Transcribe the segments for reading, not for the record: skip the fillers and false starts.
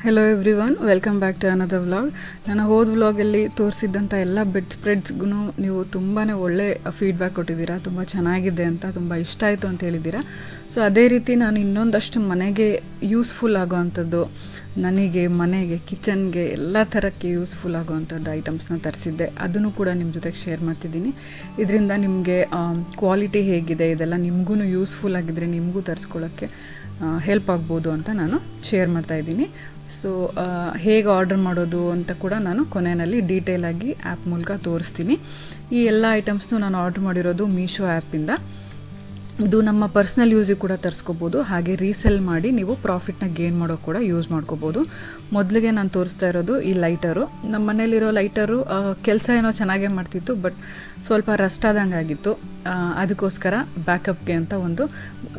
Hello everyone, welcome back to another vlog. ನಾನು ಹೋದ ವ್ಲಾಗಲ್ಲಿ ತೋರಿಸಿದ್ದಂಥ ಎಲ್ಲ ಬೆಡ್ ಸ್ಪ್ರೆಡ್ಸ್ಗೂ ನೀವು ತುಂಬಾ ಒಳ್ಳೆ ಫೀಡ್ಬ್ಯಾಕ್ ಕೊಟ್ಟಿದ್ದೀರಾ. ತುಂಬ ಚೆನ್ನಾಗಿದೆ ಅಂತ, ತುಂಬ ಇಷ್ಟ ಆಯಿತು ಅಂತ ಹೇಳಿದ್ದೀರಾ. ಸೊ ಅದೇ ರೀತಿ ನಾನು ಇನ್ನೊಂದಷ್ಟು ಮನೆಗೆ ಯೂಸ್ಫುಲ್ ಆಗೋವಂಥದ್ದು, ನನಗೆ ಮನೆಗೆ ಕಿಚನ್ಗೆ ಎಲ್ಲ ಥರಕ್ಕೆ ಯೂಸ್ಫುಲ್ ಆಗೋವಂಥದ್ದು ಐಟಮ್ಸ್ನ ತರಿಸಿದ್ದೆ. ಅದನ್ನು ಕೂಡ ನಿಮ್ಮ ಜೊತೆಗೆ ಶೇರ್ ಮಾಡ್ತಿದ್ದೀನಿ. ಇದರಿಂದ ನಿಮಗೆ ಕ್ವಾಲಿಟಿ ಹೇಗಿದೆ ಇದೆಲ್ಲ ನಿಮಗೂ ಯೂಸ್ಫುಲ್ ಆಗಿದ್ದರೆ ನಿಮಗೂ ತರಿಸ್ಕೊಳ್ಳೋಕ್ಕೆ ಹೆಲ್ಪ್ ಆಗ್ಬೋದು ಅಂತ ನಾನು ಶೇರ್ ಮಾಡ್ತಾಯಿದ್ದೀನಿ. ಸೊ ಹೇಗೆ ಆರ್ಡರ್ ಮಾಡೋದು ಅಂತ ಕೂಡ ನಾನು ಕೊನೆಯಲ್ಲಿ ಡೀಟೇಲಾಗಿ ಆ್ಯಪ್ ಮೂಲಕ ತೋರಿಸ್ತೀನಿ. ಈ ಎಲ್ಲ ಐಟಮ್ಸ್ನು ನಾನು ಆರ್ಡರ್ ಮಾಡಿರೋದು ಮೀಶೋ ಆ್ಯಪಿಂದ. ಇದು ನಮ್ಮ ಪರ್ಸ್ನಲ್ ಯೂಸಿಗೆ ಕೂಡ ತರಿಸ್ಕೋಬೋದು, ಹಾಗೆ ರೀಸೆಲ್ ಮಾಡಿ ನೀವು ಪ್ರಾಫಿಟ್ನ ಗೇನ್ ಮಾಡೋಕ್ಕೆ ಕೂಡ ಯೂಸ್ ಮಾಡ್ಕೋಬೋದು. ಮೊದಲಿಗೆ ನಾನು ತೋರಿಸ್ತಾ ಇರೋದು ಈ ಲೈಟರು. ನಮ್ಮ ಮನೇಲಿರೋ ಲೈಟರು ಕೆಲಸ ಏನೋ ಚೆನ್ನಾಗೇ ಮಾಡ್ತಿತ್ತು, ಬಟ್ ಸ್ವಲ್ಪ ರಸ್ಟ್ ಆದಂಗೆ ಆಗಿತ್ತು. ಅದಕ್ಕೋಸ್ಕರ ಬ್ಯಾಕಪ್ಗೆ ಅಂತ ಒಂದು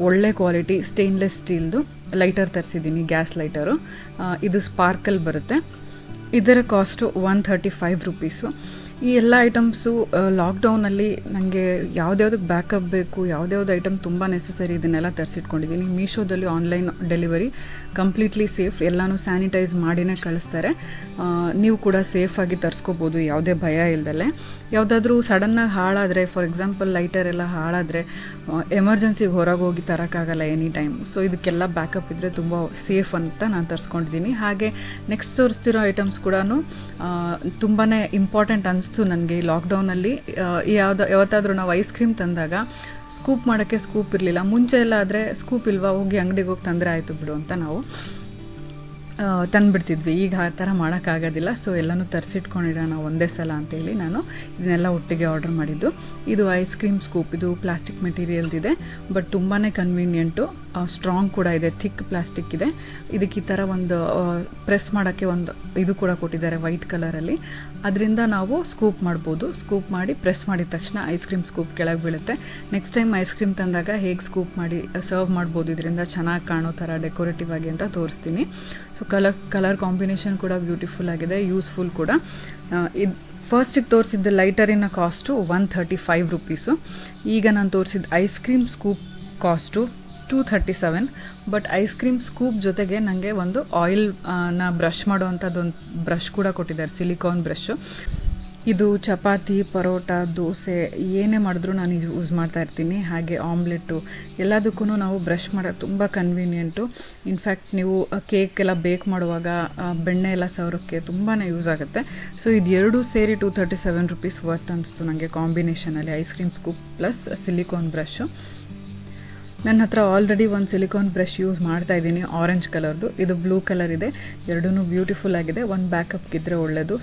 ಒಳ್ಳೆ ಕ್ವಾಲಿಟಿ ಸ್ಟೇನ್ಲೆಸ್ ಸ್ಟೀಲ್ದು ಲೈಟರ್ ತರಿಸಿದ್ದೀನಿ, ಗ್ಯಾಸ್ ಲೈಟರು. ಇದು ಸ್ಪಾರ್ಕಲ್ ಬರುತ್ತೆ. ಇದರ ಕಾಸ್ಟು 135 ರುಪೀಸು. ಈ ಎಲ್ಲ ಐಟಮ್ಸು ಲಾಕ್ಡೌನಲ್ಲಿ ನನಗೆ ಯಾವುದ್ಯಾವ್ದಕ್ಕೆ ಬ್ಯಾಕಪ್ ಬೇಕು, ಯಾವುದ್ಯಾವ್ದು ಐಟಮ್ ತುಂಬ ನೆಸಸರಿ, ಇದನ್ನೆಲ್ಲ ತರಿಸಿಟ್ಕೊಂಡಿದ್ದೀನಿ. ಮೀಶೋದಲ್ಲಿ ಆನ್ಲೈನ್ ಡೆಲಿವರಿ ಕಂಪ್ಲೀಟ್ಲಿ ಸೇಫ್, ಎಲ್ಲನೂ ಸ್ಯಾನಿಟೈಸ್ ಮಾಡಿನೇ ಕಳಿಸ್ತಾರೆ. ನೀವು ಕೂಡ ಸೇಫಾಗಿ ತರಿಸ್ಕೋಬೋದು ಯಾವುದೇ ಭಯ ಇಲ್ದಲೆ. ಯಾವುದಾದ್ರೂ ಸಡನ್ನಾಗಿ ಹಾಳಾದರೆ, ಫಾರ್ ಎಕ್ಸಾಂಪಲ್ ಲೈಟರ್ ಎಲ್ಲ ಹಾಳಾದರೆ ಎಮರ್ಜೆನ್ಸಿಗೆ ಹೊರಗೆ ಹೋಗಿ ತರೋಕ್ಕಾಗಲ್ಲ ಎನಿ ಟೈಮ್. ಸೊ ಇದಕ್ಕೆಲ್ಲ ಬ್ಯಾಕಪ್ ಇದ್ದರೆ ತುಂಬ ಸೇಫ್ ಅಂತ ನಾನು ತರಿಸ್ಕೊಂಡಿದ್ದೀನಿ. ಹಾಗೆ ನೆಕ್ಸ್ಟ್ ತೋರಿಸ್ತಿರೋ ಐಟಮ್ಸ್ ಕೂಡ ತುಂಬಾ ಇಂಪಾರ್ಟೆಂಟ್ ಅನಿಸ್ತು ನನಗೆ. ಈ ಲಾಕ್ಡೌನಲ್ಲಿ ಯಾವತ್ತಾದರೂ ನಾವು ಐಸ್ ಕ್ರೀಮ್ ತಂದಾಗ ಸ್ಕೂಪ್ ಮಾಡೋಕ್ಕೆ ಸ್ಕೂಪ್ ಇರಲಿಲ್ಲ. ಮುಂಚೆ ಎಲ್ಲ ಆದರೆ ಸ್ಕೂಪ್ ಇಲ್ವಾ, ಹೋಗಿ ಅಂಗಡಿಗೆ ಹೋಗಿ ತಂದರೆ ಆಯಿತು ಬಿಡು ಅಂತ ನಾವು ತಂದುಬಿಡ್ತಿದ್ವಿ. ಈಗ ಆ ಥರ ಮಾಡೋಕ್ಕಾಗೋದಿಲ್ಲ. ಸೊ ಎಲ್ಲನೂ ತರಿಸಿಟ್ಕೊಂಡಿರೋಣ ಒಂದೇ ಸಲ ಅಂತೇಳಿ ನಾನು ಇದನ್ನೆಲ್ಲ ಒಟ್ಟಿಗೆ ಆರ್ಡರ್ ಮಾಡಿದ್ದು. ಇದು ಐಸ್ ಕ್ರೀಮ್ ಸ್ಕೂಪ್. ಇದು ಪ್ಲಾಸ್ಟಿಕ್ ಮೆಟೀರಿಯಲ್ದಿದೆ, ಬಟ್ ತುಂಬಾ ಕನ್ವೀನಿಯೆಂಟು, ಸ್ಟ್ರಾಂಗ್ ಕೂಡ ಇದೆ, ಥಿಕ್ ಪ್ಲಾಸ್ಟಿಕ್ ಇದೆ. ಇದಕ್ಕೆ ಈ ಥರ ಒಂದು ಪ್ರೆಸ್ ಮಾಡೋಕ್ಕೆ ಒಂದು ಇದು ಕೂಡ ಕೊಟ್ಟಿದ್ದಾರೆ ವೈಟ್ ಕಲರಲ್ಲಿ. ಅದರಿಂದ ನಾವು ಸ್ಕೂಪ್ ಮಾಡ್ಬೋದು. ಸ್ಕೂಪ್ ಮಾಡಿ ಪ್ರೆಸ್ ಮಾಡಿದ ತಕ್ಷಣ ಐಸ್ ಕ್ರೀಮ್ ಸ್ಕೂಪ್ ಕೆಳಗೆ ಬೀಳುತ್ತೆ. ನೆಕ್ಸ್ಟ್ ಟೈಮ್ ಐಸ್ ಕ್ರೀಮ್ ತಂದಾಗ ಹೇಗೆ ಸ್ಕೂಪ್ ಮಾಡಿ ಸರ್ವ್ ಮಾಡ್ಬೋದು, ಇದರಿಂದ ಚೆನ್ನಾಗಿ ಕಾಣೋ ಥರ ಡೆಕೋರೇಟಿವ್ ಆಗಿ ಅಂತ ತೋರಿಸ್ತೀನಿ. ಸೊ ಕಲರ್ ಕಾಂಬಿನೇಷನ್ ಕೂಡ ಬ್ಯೂಟಿಫುಲ್ ಆಗಿದೆ, ಯೂಸ್ಫುಲ್ ಕೂಡ. ಇದು ಫಸ್ಟಿಗೆ ತೋರಿಸಿದ್ದ ಲೈಟರಿನ ಕಾಸ್ಟು 135 ರುಪೀಸು. ಈಗ ನಾನು ತೋರಿಸಿದ ice cream scoop cost 237. But ice cream scoop ಜೊತೆಗೆ ನನಗೆ ಒಂದು ಆಯಿಲ್ನ ಬ್ರಷ್ ಮಾಡೋವಂಥದ್ದೊಂದು ಬ್ರಷ್ ಕೂಡ ಕೊಟ್ಟಿದ್ದಾರೆ, ಸಿಲಿಕಾನ್ ಬ್ರಷು. ಇದು ಚಪಾತಿ, ಪರೋಟ, ದೋಸೆ ಏನೇ ಮಾಡಿದ್ರೂ ನಾನು ಇದು ಯೂಸ್ ಮಾಡ್ತಾಯಿರ್ತೀನಿ. ಹಾಗೆ ಆಮ್ಲೆಟ್ಟು ಎಲ್ಲದಕ್ಕೂ ನಾವು ಬ್ರಷ್ ಮಾಡೋದು ತುಂಬ ಕನ್ವೀನಿಯೆಂಟು. ಇನ್ಫ್ಯಾಕ್ಟ್ ನೀವು ಕೇಕ್ ಎಲ್ಲ ಬೇಕ್ ಮಾಡುವಾಗ ಬೆಣ್ಣೆ ಎಲ್ಲ ಸವರೋಕ್ಕೆ ತುಂಬಾ ಯೂಸ್ ಆಗುತ್ತೆ. ಸೊ ಇದು ಎರಡೂ ಸೇರಿ 237 ರುಪೀಸ್ ವರ್ತ್ ಅನಿಸ್ತು ನನಗೆ ಕಾಂಬಿನೇಷನಲ್ಲಿ, ice cream scoop plus silicone brush. ನನ್ನ ಹತ್ರ ಆಲ್ರೆಡಿ ಒಂದು ಸಿಲಿಕಾನ್ ಬ್ರಷ್ ಯೂಸ್ ಮಾಡ್ತಾಯಿದ್ದೀನಿ, ಆರೆಂಜ್ ಕಲರ್ದು. ಇದು ಬ್ಲೂ ಕಲರ್ ಇದೆ. ಎರಡೂ ಬ್ಯೂಟಿಫುಲ್ ಆಗಿದೆ. ಒಂದು ಬ್ಯಾಕಪ್ಗಿದ್ರೆ ಒಳ್ಳೆಯದು.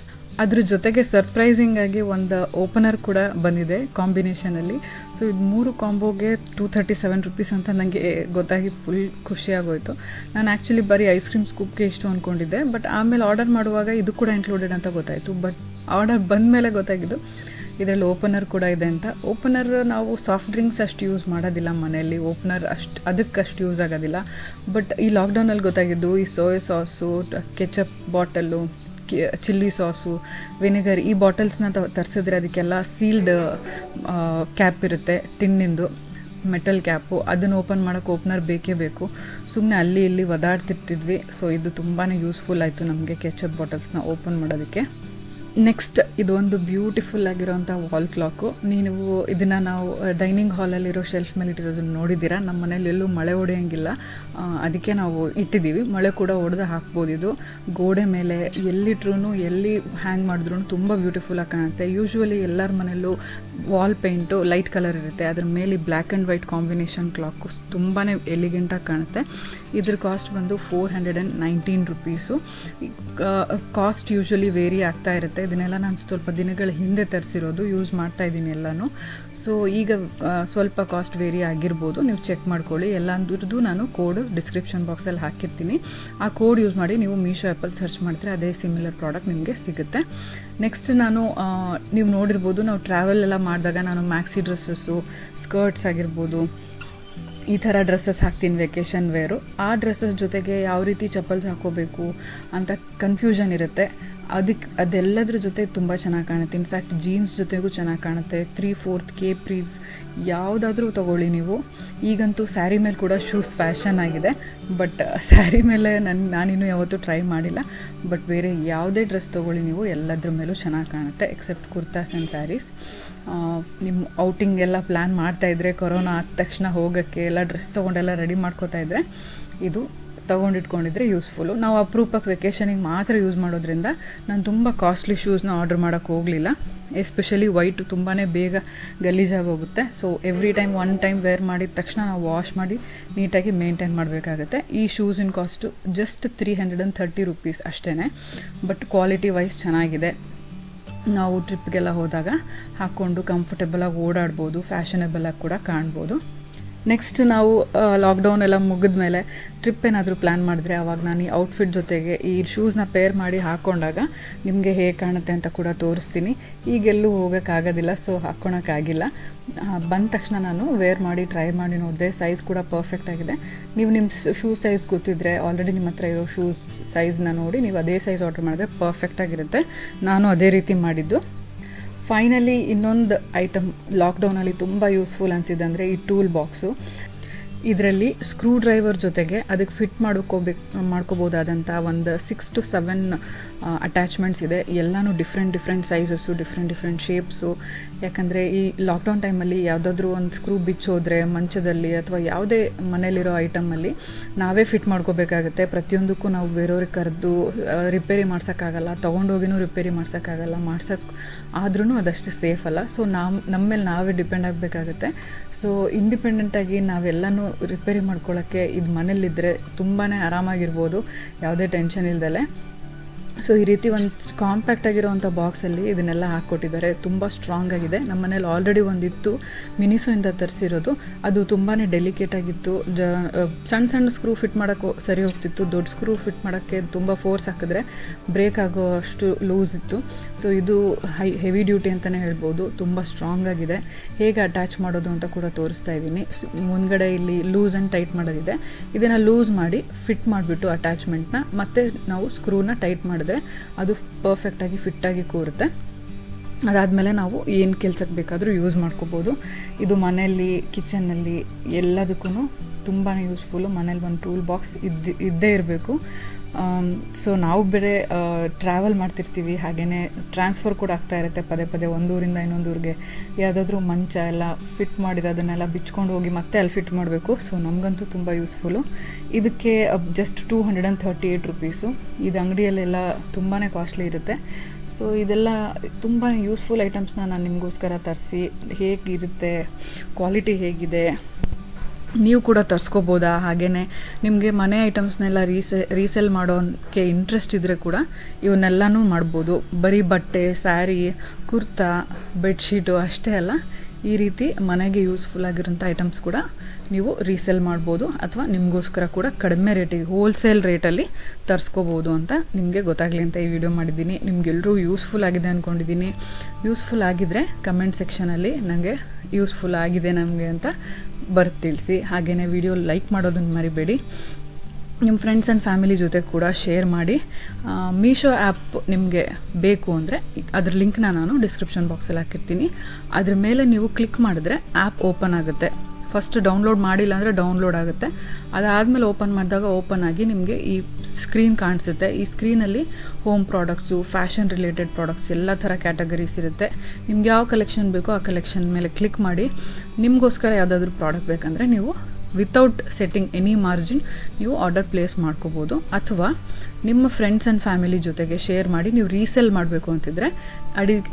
ಅದ್ರ ಜೊತೆಗೆ ಸರ್ಪ್ರೈಸಿಂಗಾಗಿ ಒಂದು ಓಪನರ್ ಕೂಡ ಬಂದಿದೆ ಕಾಂಬಿನೇಷನಲ್ಲಿ. ಸೊ ಇದು 3 ಕಾಂಬೋಗೆ 237 ರುಪೀಸ್ ಅಂತ ನನಗೆ ಗೊತ್ತಾಗಿ ಫುಲ್ ಖುಷಿಯಾಗೋಯಿತು. ನಾನು ಆ್ಯಕ್ಚುಲಿ ಬರೀ ಐಸ್ ಕ್ರೀಮ್ ಸ್ಕೂಪ್ಗೆ ಇಷ್ಟು ಅಂದ್ಕೊಂಡಿದ್ದೆ, ಬಟ್ ಆಮೇಲೆ ಆರ್ಡರ್ ಮಾಡುವಾಗ ಇದು ಕೂಡ ಇನ್ಕ್ಲೂಡೆಡ್ ಅಂತ ಗೊತ್ತಾಯಿತು. ಬಟ್ ಆರ್ಡರ್ ಬಂದ ಮೇಲೆ ಗೊತ್ತಾಗಿದ್ದು ಇದರಲ್ಲಿ ಓಪನರ್ ಕೂಡ ಇದೆ ಅಂತ. ಓಪನರ್ ನಾವು ಸಾಫ್ಟ್ ಡ್ರಿಂಕ್ಸ್ ಅಷ್ಟು ಯೂಸ್ ಮಾಡೋದಿಲ್ಲ ಮನೆಯಲ್ಲಿ, ಓಪನರ್ ಅದಕ್ಕಷ್ಟು ಯೂಸ್ ಆಗೋದಿಲ್ಲ. ಬಟ್ ಈ ಲಾಕ್ಡೌನಲ್ಲಿ ಗೊತ್ತಾಗಿದ್ದು ಈ soya sauce, ketchup bottle, chilli sauce, vinegar, ಈ ಬಾಟಲ್ಸ್ನ ತರಿಸಿದ್ರೆ ಅದಕ್ಕೆಲ್ಲ ಸೀಲ್ಡ್ ಕ್ಯಾಪ್ ಇರುತ್ತೆ, ಟಿನ್ನಿಂದು ಮೆಟಲ್ ಕ್ಯಾಪು. ಅದನ್ನು ಓಪನ್ ಮಾಡೋಕ್ಕೆ ಓಪನರ್ ಬೇಕೇ ಬೇಕು. ಸುಮ್ಮನೆ ಅಲ್ಲಿ ಇಲ್ಲಿ ಒದಾಡ್ತಿರ್ತಿದ್ವಿ. ಸೊ ಇದು ತುಂಬಾ ಯೂಸ್ಫುಲ್ ಆಯಿತು ನಮಗೆ ಕೆಚಪ್ ಬಾಟಲ್ಸ್ನ ಓಪನ್ ಮಾಡೋದಕ್ಕೆ. ನೆಕ್ಸ್ಟ್ ಇದು ಒಂದು ಬ್ಯೂಟಿಫುಲ್ ಆಗಿರೋಂಥ ವಾಲ್ ಕ್ಲಾಕು. ನೀವು ಇದನ್ನು ನಾವು ಡೈನಿಂಗ್ ಹಾಲಲ್ಲಿರೋ ಶೆಲ್ಫ್ ಮೇಲೆ ಇಟ್ಟಿರೋದನ್ನು ನೋಡಿದ್ದೀರಾ. ನಮ್ಮ ಮನೇಲಿ ಎಲ್ಲೂ ಮಳೆ ಹೊಡೆಯೋಂಗಿಲ್ಲ, ಅದಕ್ಕೆ ನಾವು ಇಟ್ಟಿದ್ದೀವಿ. ಮಳೆ ಕೂಡ ಹೊಡೆದು ಹಾಕ್ಬೋದು. ಇದು ಗೋಡೆ ಮೇಲೆ ಎಲ್ಲಿಟ್ರೂ, ಎಲ್ಲಿ ಹ್ಯಾಂಗ್ ಮಾಡಿದ್ರೂ ತುಂಬ ಬ್ಯೂಟಿಫುಲ್ಲಾಗಿ ಕಾಣುತ್ತೆ. ಯೂಶ್ವಲಿ ಎಲ್ಲರ ಮನೆಯಲ್ಲೂ ವಾಲ್ ಪೇಂಟು ಲೈಟ್ ಕಲರ್ ಇರುತ್ತೆ, ಅದ್ರ ಮೇಲೆ black and white combination clock ತುಂಬಾ ಎಲಿಗೆಂಟಾಗಿ ಕಾಣುತ್ತೆ. ಇದ್ರ ಕಾಸ್ಟ್ ಬಂದು 419 ರುಪೀಸು. ಕಾಸ್ಟ್ ಯೂಶ್ವಲಿ ವೇರಿ ಆಗ್ತಾ ಇರುತ್ತೆ. ಇದನ್ನೆಲ್ಲ ನಾನು ಸ್ವಲ್ಪ ದಿನಗಳ ಹಿಂದೆ ತರಿಸಿರೋದು, ಯೂಸ್ ಮಾಡ್ತಾಯಿದ್ದೀನಿ ಎಲ್ಲನೂ. ಸೊ ಈಗ ಸ್ವಲ್ಪ ಕಾಸ್ಟ್ ವೇರಿ ಆಗಿರ್ಬೋದು, ನೀವು ಚೆಕ್ ಮಾಡ್ಕೊಳ್ಳಿ. ಎಲ್ಲಂದ್ರದ್ದು ನಾನು ಕೋಡ್ ಡಿಸ್ಕ್ರಿಪ್ಷನ್ ಬಾಕ್ಸಲ್ಲಿ ಹಾಕಿರ್ತೀನಿ. ಆ ಕೋಡ್ ಯೂಸ್ ಮಾಡಿ ನೀವು ಮೀಶೋ ಆ್ಯಪಲ್ಲಿ ಸರ್ಚ್ ಮಾಡಿದ್ರೆ ಅದೇ ಸಿಮಿಲರ್ ಪ್ರಾಡಕ್ಟ್ ನಿಮಗೆ ಸಿಗುತ್ತೆ. ನೆಕ್ಸ್ಟ್ ನೀವು ನೋಡಿರ್ಬೋದು, ನಾವು ಟ್ರಾವೆಲ್ ಎಲ್ಲ ಮಾಡಿದಾಗ ನಾನು ಮ್ಯಾಕ್ಸಿ ಡ್ರೆಸ್ಸಸ್ಸು, ಸ್ಕರ್ಟ್ಸ್ ಆಗಿರ್ಬೋದು, ಈ ಥರ ಡ್ರೆಸ್ಸಸ್ ಹಾಕ್ತೀನಿ ವೆಕೇಷನ್ ವೇರು. ಆ ಡ್ರೆಸ್ಸಸ್ ಜೊತೆಗೆ ಯಾವ ರೀತಿ ಚಪ್ಪಲ್ಸ್ ಹಾಕೋಬೇಕು ಅಂತ ಕನ್ಫ್ಯೂಷನ್ ಇರುತ್ತೆ. ಅದೆಲ್ಲದ್ರ ಜೊತೆ ತುಂಬ ಚೆನ್ನಾಗಿ ಕಾಣುತ್ತೆ. ಇನ್ಫ್ಯಾಕ್ಟ್ ಜೀನ್ಸ್ ಜೊತೆಗೂ ಚೆನ್ನಾಗಿ ಕಾಣುತ್ತೆ. 3/4 ಕೇಪ್ರೀಸ್ ಯಾವುದಾದ್ರೂ ತೊಗೊಳ್ಳಿ ನೀವು. ಈಗಂತೂ ಸ್ಯಾರಿ ಮೇಲೆ ಕೂಡ ಶೂಸ್ ಫ್ಯಾಷನ್ ಆಗಿದೆ, ಬಟ್ ಸ್ಯಾರಿ ಮೇಲೆ ನಾನಿನ್ನೂ ಯಾವತ್ತೂ ಟ್ರೈ ಮಾಡಿಲ್ಲ. ಬಟ್ ಬೇರೆ ಯಾವುದೇ ಡ್ರೆಸ್ ತೊಗೊಳ್ಳಿ ನೀವು, ಎಲ್ಲದ್ರ ಮೇಲೂ ಚೆನ್ನಾಗಿ ಕಾಣುತ್ತೆ ಎಕ್ಸೆಪ್ಟ್ ಕುರ್ತಾಸ್ ಆ್ಯಂಡ್ ಸ್ಯಾರೀಸ್. ನಿಮ್ಮ ಔಟಿಂಗ್ ಎಲ್ಲ ಪ್ಲ್ಯಾನ್ ಮಾಡ್ತಾಯಿದ್ರೆ, ಕೊರೋನಾ ಆದ ತಕ್ಷಣ ಹೋಗೋಕ್ಕೆ ಎಲ್ಲ ಡ್ರೆಸ್ ತೊಗೊಂಡೆಲ್ಲ ರೆಡಿ ಮಾಡ್ಕೋತಾ ಇದ್ದರೆ ಇದು ತೊಗೊಂಡಿಟ್ಕೊಂಡಿದ್ರೆ ಯೂಸ್ಫುಲ್ಲು. ನಾವು ಅಪರೂಪಕ್ಕೆ ವೆಕೇಷನಿಗೆ ಮಾತ್ರ ಯೂಸ್ ಮಾಡೋದ್ರಿಂದ ನಾನು ತುಂಬ ಕಾಸ್ಟ್ಲಿ ಶೂಸ್ನ ಆರ್ಡ್ರ್ ಮಾಡೋಕ್ಕೆ ಹೋಗಲಿಲ್ಲ. ಎಸ್ಪೆಷಲಿ ವೈಟು ತುಂಬಾ ಬೇಗ ಗಲೀಜಾಗಿ ಹೋಗುತ್ತೆ. So every time one time wear ಮಾಡಿದ ತಕ್ಷಣ ನಾವು ವಾಶ್ ಮಾಡಿ ನೀಟಾಗಿ ಮೇಂಟೈನ್ ಮಾಡಬೇಕಾಗತ್ತೆ. ಈ ಶೂಸಿನ ಕಾಸ್ಟು ಜಸ್ಟ್ 330 ರೂಪೀಸ್ ಅಷ್ಟೇ, ಬಟ್ ಕ್ವಾಲಿಟಿ ವೈಸ್ ಚೆನ್ನಾಗಿದೆ. ನಾವು ಟ್ರಿಪ್ಗೆಲ್ಲ ಹೋದಾಗ ಹಾಕ್ಕೊಂಡು ಕಂಫರ್ಟೇಬಲಾಗಿ ಓಡಾಡ್ಬೋದು, ಫ್ಯಾಷನೇಬಲಾಗಿ ಕೂಡ ಕಾಣ್ಬೋದು. ನೆಕ್ಸ್ಟ್ ನಾವು ಲಾಕ್ಡೌನ್ ಎಲ್ಲ ಮುಗಿದ ಮೇಲೆ ಟ್ರಿಪ್ ಏನಾದರೂ ಪ್ಲ್ಯಾನ್ ಮಾಡಿದ್ರೆ ಆವಾಗ ನಾನು ಈ ಔಟ್ಫಿಟ್ ಜೊತೆಗೆ ಈ ಶೂಸ್ನ ಪೇರ್ ಮಾಡಿ ಹಾಕ್ಕೊಂಡಾಗ ನಿಮಗೆ ಹೇಗೆ ಕಾಣುತ್ತೆ ಅಂತ ಕೂಡ ತೋರಿಸ್ತೀನಿ. ಈಗೆಲ್ಲೂ ಹೋಗೋಕ್ಕಾಗೋದಿಲ್ಲ, ಸೊ ಹಾಕ್ಕೊಳಕ್ಕಾಗಿಲ್ಲ. ಬಂದ ತಕ್ಷಣ ನಾನು ವೇರ್ ಮಾಡಿ ಟ್ರೈ ಮಾಡಿ ನೋಡಿದೆ, ಸೈಜ್ ಕೂಡ ಪರ್ಫೆಕ್ಟ್ ಆಗಿದೆ. ನೀವು ನಿಮ್ಮ ಶೂ ಸೈಜ್ ಗೊತ್ತಿದ್ದರೆ ಆಲ್ರೆಡಿ ನಿಮ್ಮ ಹತ್ರ ಇರೋ ಶೂಸ್ ಸೈಜ್ನ ನೋಡಿ ನೀವು ಅದೇ ಸೈಜ್ ಆರ್ಡ್ರ್ ಮಾಡಿದ್ರೆ ಪರ್ಫೆಕ್ಟಾಗಿರುತ್ತೆ. ನಾನು ಅದೇ ರೀತಿ ಮಾಡಿದ್ದು. ಫೈನಲಿ ಇನ್ನೊಂದು ಐಟಮ್ ಲಾಕ್ಡೌನಲ್ಲಿ ತುಂಬ ಯೂಸ್ಫುಲ್ ಅನಿಸಿದೆ ಅಂದರೆ ಈ ಟೂಲ್ ಬಾಕ್ಸು. ಇದರಲ್ಲಿ ಸ್ಕ್ರೂ ಡ್ರೈವರ್ ಜೊತೆಗೆ ಅದಕ್ಕೆ ಫಿಟ್ ಮಾಡ್ಕೋಬೋದಾದಂಥ ಒಂದು 6 to 7 ಅಟ್ಯಾಚ್ಮೆಂಟ್ಸ್ ಇದೆ. ಎಲ್ಲನೂ ಡಿಫ್ರೆಂಟ್ ಸೈಜಸ್ಸು, ಡಿಫ್ರೆಂಟ್ ಶೇಪ್ಸು. ಯಾಕಂದರೆ ಈ ಲಾಕ್ಡೌನ್ ಟೈಮಲ್ಲಿ ಯಾವುದಾದ್ರೂ ಒಂದು ಸ್ಕ್ರೂ ಬಿಚ್ಚೋದ್ರೆ ಮಂಚದಲ್ಲಿ ಅಥವಾ ಯಾವುದೇ ಮನೇಲಿರೋ ಐಟಮಲ್ಲಿ ನಾವೇ ಫಿಟ್ ಮಾಡ್ಕೋಬೇಕಾಗತ್ತೆ. ಪ್ರತಿಯೊಂದಕ್ಕೂ ನಾವು ಬೇರೆಯವ್ರಿಗೆ ಕರೆದು ರಿಪೇರಿ ಮಾಡ್ಸೋಕ್ಕಾಗಲ್ಲ, ತೊಗೊಂಡೋಗಿನೂ ರಿಪೇರಿ ಮಾಡ್ಸೋಕ್ಕಾಗಲ್ಲ, ಆದ್ರೂ ಅದಷ್ಟು ಸೇಫ್ ಅಲ್ಲ. ಸೊ ನಮ್ಮ ಮೇಲೆ ನಾವೇ ಡಿಪೆಂಡ್ ಆಗಬೇಕಾಗತ್ತೆ. ಸೊ ಇಂಡಿಪೆಂಡೆಂಟಾಗಿ ನಾವೆಲ್ಲನೂ ರಿಪೇರಿ ಮಾಡ್ಕೊಳ್ಳೋಕ್ಕೆ ಇದು ಮನೇಲಿದ್ದರೆ ತುಂಬಾ ಆರಾಮಾಗಿರ್ಬೋದು, ಯಾವುದೇ ಟೆನ್ಷನ್ ಇಲ್ದಲೆ. ಸೊ ಈ ರೀತಿ ಒಂದು ಕಾಂಪ್ಯಾಕ್ಟ್ ಆಗಿರೋವಂಥ ಬಾಕ್ಸಲ್ಲಿ ಇದನ್ನೆಲ್ಲ ಹಾಕ್ಕೊಟ್ಟಿದ್ದಾರೆ. ತುಂಬ ಸ್ಟ್ರಾಂಗ್ ಆಗಿದೆ. ನಮ್ಮ ಮನೇಲಿ ಆಲ್ರೆಡಿ ಒಂದಿತ್ತು, ಮಿನಿಸೋಯಿಂದ ತರಿಸಿರೋದು. ಅದು ತುಂಬಾ ಡೆಲಿಕೇಟ್ ಆಗಿತ್ತು. ಸಣ್ಣ ಸ್ಕ್ರೂ ಫಿಟ್ ಮಾಡೋಕ್ಕೂ ಸರಿ ಹೋಗ್ತಿತ್ತು, ದೊಡ್ಡ ಸ್ಕ್ರೂ ಫಿಟ್ ಮಾಡೋಕ್ಕೆ ತುಂಬ ಫೋರ್ಸ್ ಹಾಕಿದ್ರೆ ಬ್ರೇಕ್ ಆಗೋ ಅಷ್ಟು ಲೂಸ್ ಇತ್ತು. ಸೊ ಇದು ಹೆವಿ ಡ್ಯೂಟಿ ಅಂತಲೇ ಹೇಳ್ಬೋದು. ತುಂಬ ಸ್ಟ್ರಾಂಗ್ ಆಗಿದೆ. ಹೇಗೆ ಅಟ್ಯಾಚ್ ಮಾಡೋದು ಅಂತ ಕೂಡ ತೋರಿಸ್ತಾ ಇದ್ದೀನಿ. ಮುಂದ್ಗಡೆ ಇಲ್ಲಿ ಲೂಸ್ ಆ್ಯಂಡ್ ಟೈಟ್ ಮಾಡೋದಿದೆ. ಇದನ್ನು ಲೂಸ್ ಮಾಡಿ ಫಿಟ್ ಮಾಡಿಬಿಟ್ಟು ಅಟ್ಯಾಚ್ಮೆಂಟ್ನ ಮತ್ತೆ ನಾವು ಸ್ಕ್ರೂನ ಟೈಟ್ ಮಾಡಿದ್ರೆ ಅದು ಪರ್ಫೆಕ್ಟಾಗಿ ಫಿಟ್ಟಾಗಿ ಕೂರುತ್ತೆ. ಅದಾದಮೇಲೆ ನಾವು ಏನು ಕೆಲಸಕ್ಕೆ ಬೇಕಾದರೂ ಯೂಸ್ ಮಾಡ್ಕೋಬೋದು. ಇದು ಮನೆಯಲ್ಲಿ, ಕಿಚನ್ನಲ್ಲಿ ಎಲ್ಲದಕ್ಕೂ ತುಂಬಾ ಯೂಸ್ಫುಲ್ಲು. ಮನೇಲಿ ಒಂದು ಟೂಲ್ ಬಾಕ್ಸ್ ಇದ್ದೇ ಇರಬೇಕು. ಸೊ ನಾವು ಬೇರೆ ಟ್ರಾವೆಲ್ ಮಾಡ್ತಿರ್ತೀವಿ, ಹಾಗೆಯೇ ಟ್ರಾನ್ಸ್ಫರ್ ಕೂಡ ಆಗ್ತಾ ಇರುತ್ತೆ ಪದೇ ಒಂದೂರಿಂದ ಇನ್ನೊಂದೂರಿಗೆ. ಯಾವುದಾದ್ರೂ ಮಂಚ ಎಲ್ಲ ಫಿಟ್ ಮಾಡಿರೋದನ್ನೆಲ್ಲ ಬಿಚ್ಕೊಂಡು ಹೋಗಿ ಮತ್ತೆ ಅಲ್ಲಿ ಫಿಟ್ ಮಾಡಬೇಕು. ಸೊ ನಮಗಂತೂ ತುಂಬ ಯೂಸ್ಫುಲ್ಲು. ಇದಕ್ಕೆ ಜಸ್ಟ್ 238 ರೂಪೀಸು. ಇದು ಅಂಗಡಿಯಲ್ಲೆಲ್ಲ ತುಂಬಾ ಕಾಸ್ಟ್ಲಿ ಇರುತ್ತೆ. ಸೊ ಇದೆಲ್ಲ ತುಂಬ ಯೂಸ್ಫುಲ್ ಐಟಮ್ಸ್ನ ನಾನು ನಿಮಗೋಸ್ಕರ ತರಿಸಿ, ಹೇಗಿರುತ್ತೆ, ಕ್ವಾಲಿಟಿ ಹೇಗಿದೆ, ನೀವು ಕೂಡ ತರಿಸ್ಕೋಬೋದಾ. ಹಾಗೆಯೇ ನಿಮಗೆ ಮನೆ ಐಟಮ್ಸ್ನೆಲ್ಲ ರೀಸೇಲ್ ಮಾಡೋಕ್ಕೆ ಇಂಟ್ರೆಸ್ಟ್ ಇದ್ದರೆ ಕೂಡ ಇವನ್ನೆಲ್ಲನೂ ಮಾಡ್ಬೋದು. ಬರೀ ಬಟ್ಟೆ, ಸ್ಯಾರಿ, ಕುರ್ತಾ, ಬೆಡ್ಶೀಟು ಅಷ್ಟೇ ಅಲ್ಲ, ಈ ರೀತಿ ಮನೆಗೆ ಯೂಸ್ಫುಲ್ ಆಗಿರೋಂಥ ಐಟಮ್ಸ್ ಕೂಡ ನೀವು ರೀಸೇಲ್ ಮಾಡ್ಬೋದು. ಅಥವಾ ನಿಮಗೋಸ್ಕರ ಕೂಡ ಕಡಿಮೆ ರೇಟಿಗೆ, ಹೋಲ್ಸೇಲ್ ರೇಟಲ್ಲಿ ತರಿಸ್ಕೋಬೋದು ಅಂತ ನಿಮಗೆ ಗೊತ್ತಾಗಲಿ ಅಂತ ಈ ವಿಡಿಯೋ ಮಾಡಿದ್ದೀನಿ. ನಿಮಗೆಲ್ಲರೂ ಯೂಸ್ಫುಲ್ ಆಗಿದೆ ಅಂದ್ಕೊಂಡಿದ್ದೀನಿ. ಯೂಸ್ಫುಲ್ ಆಗಿದ್ದರೆ ಕಮೆಂಟ್ ಸೆಕ್ಷನಲ್ಲಿ ನನಗೆ ಯೂಸ್ಫುಲ್ ಆಗಿದೆ ನಮಗೆ ಅಂತ ತಿಳಿಸಿ. ಹಾಗೆಯೇ ವಿಡಿಯೋ ಲೈಕ್ ಮಾಡೋದನ್ನು ಮರಿಬೇಡಿ. ನಿಮ್ಮ ಫ್ರೆಂಡ್ಸ್ ಆ್ಯಂಡ್ ಫ್ಯಾಮಿಲಿ ಜೊತೆ ಕೂಡ ಶೇರ್ ಮಾಡಿ. ಮೀಶೋ ಆ್ಯಪ್ ನಿಮಗೆ ಬೇಕು ಅಂದರೆ ಅದ್ರ ಲಿಂಕ್ನ ನಾನು ಡಿಸ್ಕ್ರಿಪ್ಷನ್ ಬಾಕ್ಸಲ್ಲಿ ಹಾಕಿರ್ತೀನಿ. ಅದ್ರ ಮೇಲೆ ನೀವು ಕ್ಲಿಕ್ ಮಾಡಿದ್ರೆ ಆ್ಯಪ್ ಓಪನ್ ಆಗುತ್ತೆ. ಫಸ್ಟ್ ಡೌನ್ಲೋಡ್ ಮಾಡಿಲ್ಲ ಅಂದರೆ ಡೌನ್ಲೋಡ್ ಆಗುತ್ತೆ. ಅದಾದಮೇಲೆ ಓಪನ್ ಮಾಡಿದಾಗ ಓಪನ್ ಆಗಿ ನಿಮಗೆ ಈ ಸ್ಕ್ರೀನ್ ಕಾಣಿಸುತ್ತೆ. ಈ ಸ್ಕ್ರೀನಲ್ಲಿ home products, fashion related products ಎಲ್ಲ ಥರ ಕ್ಯಾಟಗರೀಸ್ ಇರುತ್ತೆ. ನಿಮ್ಗೆ ಯಾವ ಕಲೆಕ್ಷನ್ ಬೇಕೋ ಆ ಕಲೆಕ್ಷನ್ ಮೇಲೆ ಕ್ಲಿಕ್ ಮಾಡಿ ನಿಮಗೋಸ್ಕರ ಯಾವುದಾದ್ರೂ ಪ್ರಾಡಕ್ಟ್ ಬೇಕಂದರೆ ನೀವು ವಿತೌಟ್ ಸೆಟ್ಟಿಂಗ್ ಎನಿ ಮಾರ್ಜಿನ್ ನೀವು ಆರ್ಡರ್ ಪ್ಲೇಸ್ ಮಾಡ್ಕೋಬೋದು. ಅಥವಾ ನಿಮ್ಮ ಫ್ರೆಂಡ್ಸ್ ಆ್ಯಂಡ್ ಫ್ಯಾಮಿಲಿ ಜೊತೆಗೆ ಶೇರ್ ಮಾಡಿ ನೀವು ರೀಸೇಲ್ ಮಾಡಬೇಕು ಅಂತಿದ್ರೆ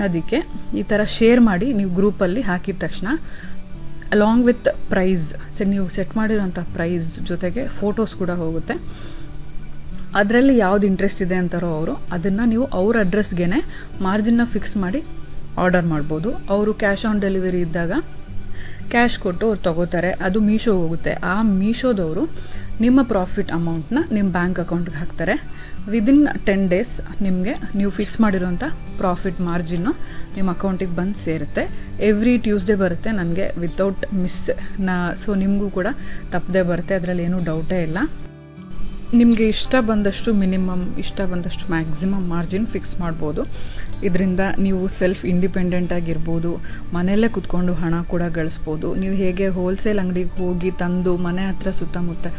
ಅದಕ್ಕೆ ಈ ಥರ ಶೇರ್ ಮಾಡಿ ನೀವು ಗ್ರೂಪಲ್ಲಿ ಹಾಕಿದ ತಕ್ಷಣ ಅಲಾಂಗ್ ವಿತ್ ಪ್ರೈಸ್, ನೀವು ಸೆಟ್ ಮಾಡಿರೋಂಥ ಪ್ರೈಸ್ ಜೊತೆಗೆ ಫೋಟೋಸ್ ಕೂಡ ಹೋಗುತ್ತೆ. ಅದರಲ್ಲಿ ಯಾವ್ದು ಇಂಟ್ರೆಸ್ಟ್ ಇದೆ ಅಂತಾರೋ ಅವರು ಅದನ್ನು ನೀವು ಅವ್ರ ಅಡ್ರೆಸ್ಗೆ ಮಾರ್ಜಿನ್ನ ಫಿಕ್ಸ್ ಮಾಡಿ ಆರ್ಡರ್ ಮಾಡ್ಬೋದು. ಅವರು ಕ್ಯಾಶ್ ಆನ್ ಡೆಲಿವರಿ ಇದ್ದಾಗ ಕ್ಯಾಶ್ ಕೊಟ್ಟು ಅವ್ರು ತೊಗೋತಾರೆ. ಅದು ಮೀಶೋ ಹೋಗುತ್ತೆ. ಆ ಮೀಶೋದವರು ನಿಮ್ಮ ಪ್ರಾಫಿಟ್ ಅಮೌಂಟ್ನ ನಿಮ್ಮ ಬ್ಯಾಂಕ್ ಅಕೌಂಟ್ಗೆ ಹಾಕ್ತಾರೆ. ವಿದಿನ್ 10 days ನಿಮಗೆ ನೀವು ಫಿಕ್ಸ್ ಮಾಡಿರೋಂಥ ಪ್ರಾಫಿಟ್ ಮಾರ್ಜಿನ್ನು ನಿಮ್ಮ ಅಕೌಂಟಿಗೆ ಬಂದು ಸೇರುತ್ತೆ. ಎವ್ರಿ ಟ್ಯೂಸ್ಡೇ ಬರುತ್ತೆ ನನಗೆ ವಿತೌಟ್ ಮಿಸ್. ಸೊ ನಿಮಗೂ ಕೂಡ ತಪ್ಪದೇ ಬರುತ್ತೆ, ಅದರಲ್ಲಿ ಏನೂ ಡೌಟೇ ಇಲ್ಲ. ನಿಮಗೆ ಇಷ್ಟ ಬಂದಷ್ಟು ಮಿನಿಮಮ್, ಇಷ್ಟ ಬಂದಷ್ಟು ಮ್ಯಾಕ್ಸಿಮಮ್ ಮಾರ್ಜಿನ್ ಫಿಕ್ಸ್ ಮಾಡ್ಬೋದು. ಇದರಿಂದ ನೀವು ಸೆಲ್ಫ್ ಇಂಡಿಪೆಂಡೆಂಟ್ ಆಗಿರ್ಬೋದು, ಮನೆಯಲ್ಲೇ ಕುತ್ಕೊಂಡು ಹಣ ಕೂಡ ಗಳಿಸ್ಬೋದು. ನೀವು ಹೇಗೆ ಹೋಲ್ಸೇಲ್ ಅಂಗಡಿಗೆ ಹೋಗಿ ತಂದು ಮನೆ ಹತ್ರ ಸುತ್ತಮುತ್ತ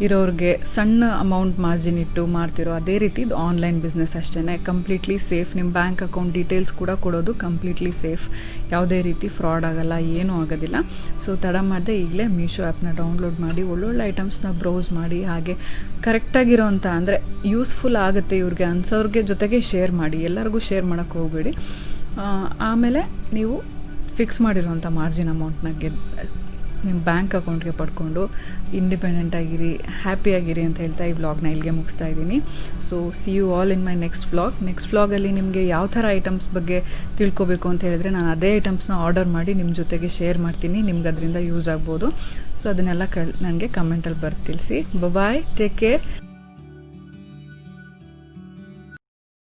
ಇರೋರಿಗೆ ಸಣ್ಣ ಅಮೌಂಟ್ ಮಾರ್ಜಿನ್ ಇಟ್ಟು ಮಾಡ್ತಿರೋ ಅದೇ ರೀತಿ ಇದು ಆನ್ಲೈನ್ ಬಿಸ್ನೆಸ್ ಅಷ್ಟೇ. Completely safe. ನಿಮ್ಮ ಬ್ಯಾಂಕ್ ಅಕೌಂಟ್ ಡೀಟೇಲ್ಸ್ ಕೂಡ ಕೊಡೋದು ಕಂಪ್ಲೀಟ್ಲಿ ಸೇಫ್. ಯಾವುದೇ ರೀತಿ ಫ್ರಾಡ್ ಆಗಲ್ಲ, ಏನೂ ಆಗೋದಿಲ್ಲ. ಸೊ ತಡ ಮಾಡದೆ ಈಗಲೇ ಮೀಶೋ ಆ್ಯಪ್ನ ಡೌನ್ಲೋಡ್ ಮಾಡಿ ಒಳ್ಳೊಳ್ಳೆ ಐಟಮ್ಸ್ನ ಬ್ರೌಸ್ ಮಾಡಿ, ಹಾಗೆ ಕರೆಕ್ಟಾಗಿರೋಂಥ ಅಂದರೆ ಯೂಸ್ಫುಲ್ ಆಗುತ್ತೆ ಇವ್ರಿಗೆ ಅನ್ಸೋರಿಗೆ ಜೊತೆಗೆ ಶೇರ್ ಮಾಡಿ. ಎಲ್ಲರಿಗೂ ಶೇರ್ ಮಾಡೋಕ್ಕೆ ಹೋಗಬೇಡಿ. ಆಮೇಲೆ ನೀವು ಫಿಕ್ಸ್ ಮಾಡಿರೋಂಥ ಮಾರ್ಜಿನ್ ಅಮೌಂಟ್ನ ನಿಮ್ಮ ಬ್ಯಾಂಕ್ ಅಕೌಂಟ್ಗೆ ಪಡ್ಕೊಂಡು ಇಂಡಿಪೆಂಡೆಂಟ್ ಆಗಿರಿ, ಹ್ಯಾಪಿಯಾಗಿರಿ ಅಂತ ಹೇಳ್ತಾ ಈ ವ್ಲಾಗ್ನ ಇಲ್ಲಿಗೆ ಮುಗಿಸ್ತಾ ಇದ್ದೀನಿ. So see you all in my next ವ್ಲಾಗಲ್ಲಿ ನಿಮಗೆ ಯಾವ ಥರ ಐಟಮ್ಸ್ ಬಗ್ಗೆ ತಿಳ್ಕೊಬೇಕು ಅಂತ ಹೇಳಿದ್ರೆ ನಾನು ಅದೇ ಐಟಮ್ಸ್ನ ಆರ್ಡರ್ ಮಾಡಿ ನಿಮ್ಮ ಜೊತೆಗೆ ಶೇರ್ ಮಾಡ್ತೀನಿ. ನಿಮ್ಗೆ ಅದರಿಂದ ಯೂಸ್ ಆಗ್ಬೋದು. ಸೊ ಅದನ್ನೆಲ್ಲ ನನಗೆ ಕಮೆಂಟಲ್ಲಿ ಬರ್ದು ತಿಳಿಸಿ. ಬಾಯ್, ಟೇಕ್ ಕೇರ್.